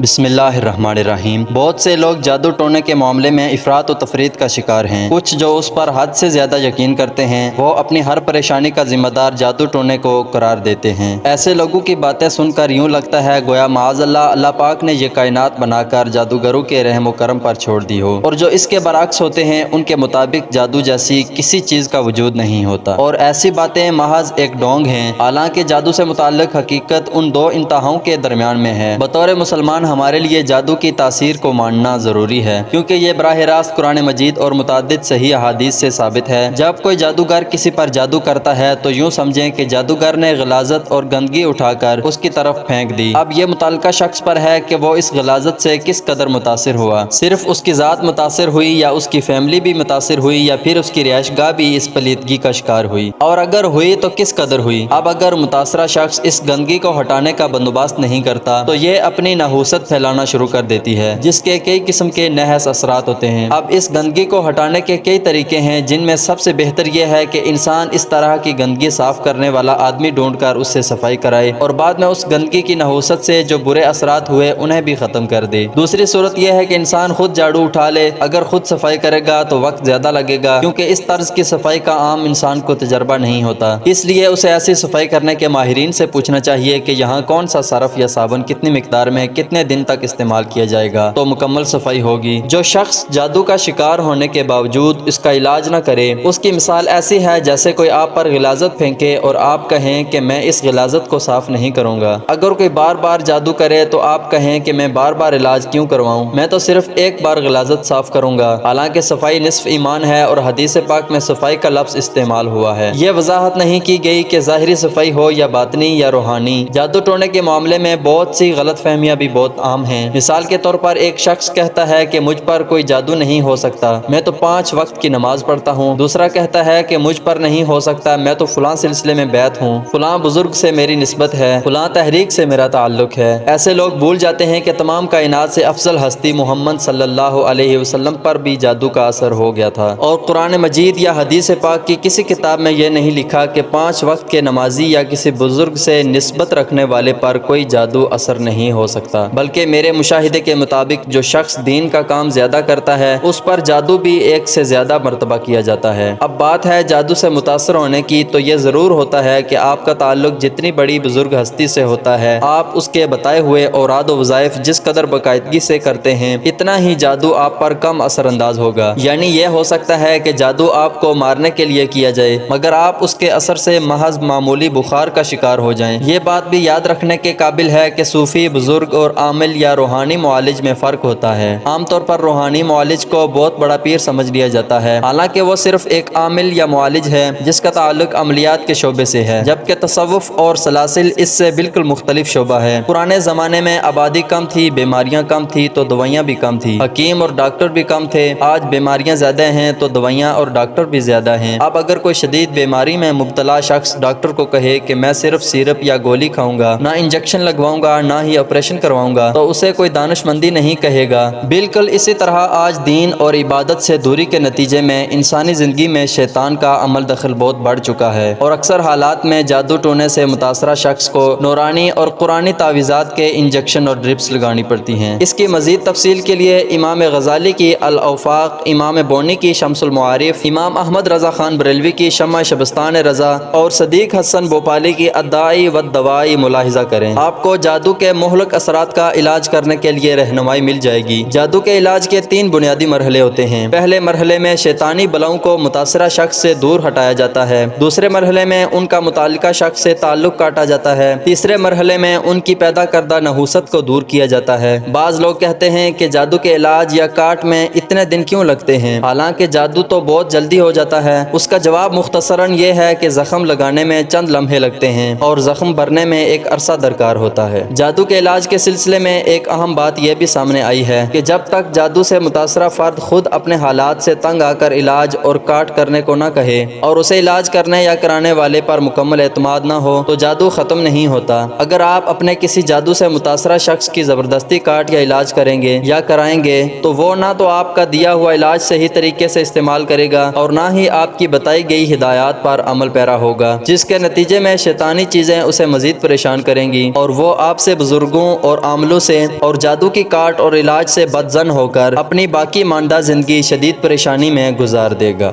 بسم اللہ الرحمن الرحیم۔ بہت سے لوگ جادو ٹونے کے معاملے میں افراط و تفریط کا شکار ہیں۔ کچھ جو اس پر حد سے زیادہ یقین کرتے ہیں وہ اپنی ہر پریشانی کا ذمہ دار جادو ٹونے کو قرار دیتے ہیں۔ ایسے لوگوں کی باتیں سن کر یوں لگتا ہے گویا معاذ اللہ پاک نے یہ کائنات بنا کر جادوگروں کے رحم و کرم پر چھوڑ دی ہو، اور جو اس کے برعکس ہوتے ہیں ان کے مطابق جادو جیسی کسی چیز کا وجود نہیں ہوتا، اور ایسی باتیں محض ایک ڈونگ ہیں۔ حالانکہ جادو سے متعلق حقیقت ان دو انتہاؤں کے درمیان میں ہے۔ بطور مسلمان ہمارے لیے جادو کی تاثیر کو ماننا ضروری ہے، کیونکہ یہ براہ راست قرآن مجید اور متعدد صحیح احادیث سے ثابت ہے۔ جب کوئی جادوگر کسی پر جادو کرتا ہے تو یوں سمجھیں کہ جادوگر نے غلاظت اور گندگی اٹھا کر اس کی طرف پھینک دی۔ اب یہ متعلقہ شخص پر ہے کہ وہ اس غلاظت سے کس قدر متاثر ہوا۔ صرف اس کی ذات متاثر ہوئی یا اس کی فیملی بھی متاثر ہوئی یا پھر اس کی رہائش گاہ بھی اس پلیدگی کا شکار ہوئی، اور اگر ہوئی تو کس قدر ہوئی۔ اب اگر متاثرہ شخص اس گندگی کو ہٹانے کا بندوبست نہیں کرتا تو یہ اپنی نحوست پھیلانا شروع کر دیتی ہے، جس کے کئی قسم کے نحس اثرات ہوتے ہیں۔ اب اس گندگی کو ہٹانے کے کئی طریقے ہیں، جن میں سب سے بہتر یہ ہے کہ انسان اس طرح کی گندگی صاف کرنے والا آدمی ڈھونڈ کر اس سے صفائی کرائے، اور بعد میں اس گندگی کی نحوست سے جو برے اثرات ہوئے انہیں بھی ختم کر دے۔ دوسری صورت یہ ہے کہ انسان خود جھاڑو اٹھا لے۔ اگر خود صفائی کرے گا تو وقت زیادہ لگے گا، کیونکہ اس طرز کی صفائی کا عام انسان کو تجربہ نہیں ہوتا، اس لیے اسے ایسی صفائی کرنے کے ماہرین سے پوچھنا چاہیے کہ یہاں کون سا صرف یا صابن کتنی مقدار میں کتنے دن تک استعمال کیا جائے گا تو مکمل صفائی ہوگی۔ جو شخص جادو کا شکار ہونے کے باوجود اس کا علاج نہ کرے، اس کی مثال ایسی ہے جیسے کوئی آپ پر غلاظت پھینکے اور آپ کہیں کہ میں اس غلاظت کو صاف نہیں کروں گا۔ اگر کوئی بار بار جادو کرے تو آپ کہیں کہ میں بار بار علاج کیوں کرواؤں، میں تو صرف ایک بار غلاظت صاف کروں گا۔ حالانکہ صفائی نصف ایمان ہے، اور حدیث پاک میں صفائی کا لفظ استعمال ہوا ہے۔ یہ وضاحت نہیں کی گئی کہ ظاہری صفائی ہو یا باطنی یا روحانی۔ جادو ٹونے کے معاملے میں بہت سی غلط فہمیاں بھی بہت عام ہیں۔ مثال کے طور پر ایک شخص کہتا ہے کہ مجھ پر کوئی جادو نہیں ہو سکتا، میں تو 5 وقت کی نماز پڑھتا ہوں۔ دوسرا کہتا ہے کہ مجھ پر نہیں ہو سکتا، میں تو فلاں سلسلے میں بیعت ہوں، فلاں بزرگ سے میری نسبت ہے، فلاں تحریک سے میرا تعلق ہے۔ ایسے لوگ بھول جاتے ہیں کہ تمام کائنات سے افضل ہستی محمد صلی اللہ علیہ وسلم پر بھی جادو کا اثر ہو گیا تھا، اور قرآن مجید یا حدیث پاک کی کسی کتاب میں یہ نہیں لکھا کہ 5 وقت کے نمازی یا کسی بزرگ سے نسبت رکھنے والے پر کوئی جادو اثر نہیں ہو سکتا، بلکہ میرے مشاہدے کے مطابق جو شخص دین کا کام زیادہ کرتا ہے اس پر جادو بھی 1 سے زیادہ مرتبہ کیا جاتا ہے۔ اب بات ہے جادو سے متاثر ہونے کی، تو یہ ضرور ہوتا ہے کہ آپ کا تعلق جتنی بڑی بزرگ ہستی سے ہوتا ہے، آپ اس کے بتائے ہوئے اوراد و وظائف جس قدر باقاعدگی سے کرتے ہیں، اتنا ہی جادو آپ پر کم اثر انداز ہوگا۔ یعنی یہ ہو سکتا ہے کہ جادو آپ کو مارنے کے لیے کیا جائے، مگر آپ اس کے اثر سے محض معمولی بخار کا شکار ہو جائیں۔ یہ بات بھی یاد رکھنے کے قابل ہے کہ صوفی، بزرگ اور عامل یا روحانی معالج میں فرق ہوتا ہے۔ عام طور پر روحانی معالج کو بہت بڑا پیر سمجھ لیا جاتا ہے، حالانکہ وہ صرف ایک عامل یا معالج ہے جس کا تعلق عملیات کے شعبے سے ہے، جبکہ تصوف اور سلاسل اس سے بالکل مختلف شعبہ ہے۔ پرانے زمانے میں آبادی کم تھی، بیماریاں کم تھی تو دوائیاں بھی کم تھی، حکیم اور ڈاکٹر بھی کم تھے۔ آج بیماریاں زیادہ ہیں تو دوائیاں اور ڈاکٹر بھی زیادہ ہیں۔ اب اگر کوئی شدید بیماری میں مبتلا شخص ڈاکٹر کو کہے کہ میں صرف سیرپ یا گولی کھاؤں گا، نہ انجیکشن لگواؤں گا، نہ ہی آپریشن کرواؤں گا، تو اسے کوئی دانش مندی نہیں کہے گا۔ بالکل اسی طرح آج دین اور عبادت سے دوری کے نتیجے میں انسانی زندگی میں شیطان کا عمل دخل بہت بڑھ چکا ہے، اور اکثر حالات میں جادو ٹونے سے متاثرہ شخص کو نورانی اور قرآنی تعویذات کے انجیکشن اور ڈرپس لگانی پڑتی ہیں۔ اس کی مزید تفصیل کے لیے امام غزالی کی الاوفاق، امام بونی کی شمس المعارف، امام احمد رضا خان بریلوی کی شمع شبستان رضا اور صدیق حسن بھوپالی کی الدواء والدواء ملاحظہ کریں۔ آپ کو جادو کے مہلک اثرات کا علاج کرنے کے لیے رہنمائی مل جائے گی۔ جادو کے علاج کے 3 بنیادی مرحلے ہوتے ہیں۔ پہلے مرحلے میں شیطانی بلاؤں کو متاثرہ شخص سے دور ہٹایا جاتا ہے، دوسرے مرحلے میں ان کا متعلقہ شخص سے تعلق کاٹا جاتا ہے، تیسرے مرحلے میں ان کی پیدا کردہ نحوست کو دور کیا جاتا ہے۔ بعض لوگ کہتے ہیں کہ جادو کے علاج یا کاٹ میں اتنے دن کیوں لگتے ہیں، حالانکہ جادو تو بہت جلدی ہو جاتا ہے۔ اس کا جواب مختصراً یہ ہے کہ زخم لگانے میں چند لمحے لگتے ہیں اور زخم بھرنے میں ایک عرصہ درکار ہوتا ہے۔ جادو کے علاج کے سلسلے میں ایک اہم بات یہ بھی سامنے آئی ہے کہ جب تک جادو سے متاثرہ فرد خود اپنے حالات سے تنگ آ کر علاج اور کاٹ کرنے کو نہ کہے اور اسے علاج کرنے یا کرانے والے پر مکمل اعتماد نہ ہو تو جادو ختم نہیں ہوتا۔ اگر آپ اپنے کسی جادو سے متاثرہ شخص کی زبردستی کاٹ یا علاج کریں گے یا کرائیں گے تو وہ نہ تو آپ کا دیا ہوا علاج صحیح طریقے سے استعمال کرے گا اور نہ ہی آپ کی بتائی گئی ہدایات پر عمل پیرا ہوگا، جس کے نتیجے میں شیطانی چیزیں اسے مزید پریشان کریں گی اور وہ آپ سے بزرگوں اور عاملوں معاملوں سے اور جادو کی کاٹ اور علاج سے بدظن ہو کر اپنی باقی ماندہ زندگی شدید پریشانی میں گزار دے گا۔